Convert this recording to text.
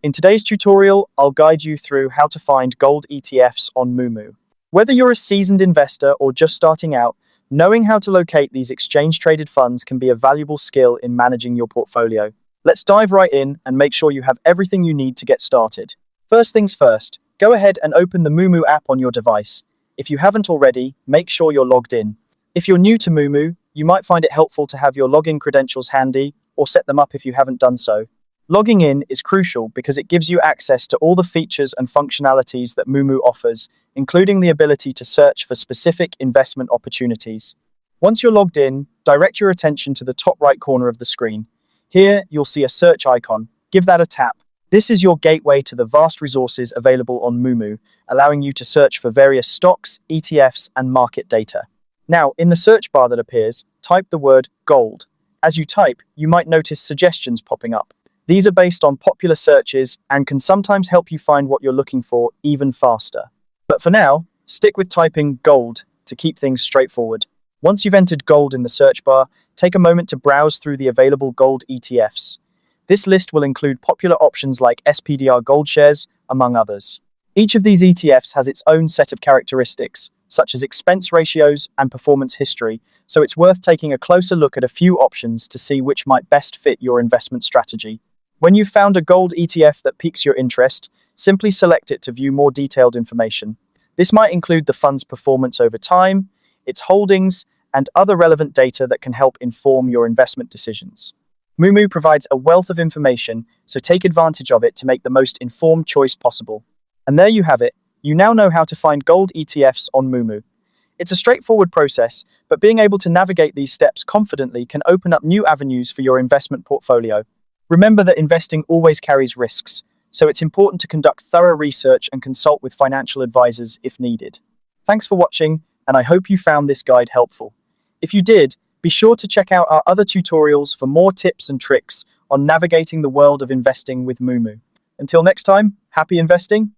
In today's tutorial, I'll guide you through how to find gold ETFs on Moomoo. Whether you're a seasoned investor or just starting out, knowing how to locate these exchange-traded funds can be a valuable skill in managing your portfolio. Let's dive right in and make sure you have everything you need to get started. First things first, go ahead and open the Moomoo app on your device. If you haven't already, make sure you're logged in. If you're new to Moomoo, you might find it helpful to have your login credentials handy or set them up if you haven't done so. Logging in is crucial because it gives you access to all the features and functionalities that Moomoo offers, including the ability to search for specific investment opportunities. Once you're logged in, direct your attention to the top right corner of the screen. Here, you'll see a search icon. Give that a tap. This is your gateway to the vast resources available on Moomoo, allowing you to search for various stocks, ETFs, and market data. Now, in the search bar that appears, type the word gold. As you type, you might notice suggestions popping up. These are based on popular searches and can sometimes help you find what you're looking for even faster. But for now, stick with typing gold to keep things straightforward. Once you've entered gold in the search bar, take a moment to browse through the available gold ETFs. This list will include popular options like SPDR Gold Shares, among others. Each of these ETFs has its own set of characteristics, such as expense ratios and performance history, so it's worth taking a closer look at a few options to see which might best fit your investment strategy. When you've found a gold ETF that piques your interest, simply select it to view more detailed information. This might include the fund's performance over time, its holdings, and other relevant data that can help inform your investment decisions. Moomoo provides a wealth of information, so take advantage of it to make the most informed choice possible. And there you have it. You now know how to find gold ETFs on Moomoo. It's a straightforward process, but being able to navigate these steps confidently can open up new avenues for your investment portfolio. Remember that investing always carries risks, so it's important to conduct thorough research and consult with financial advisors if needed. Thanks for watching, and I hope you found this guide helpful. If you did, be sure to check out our other tutorials for more tips and tricks on navigating the world of investing with Moomoo. Until next time, happy investing!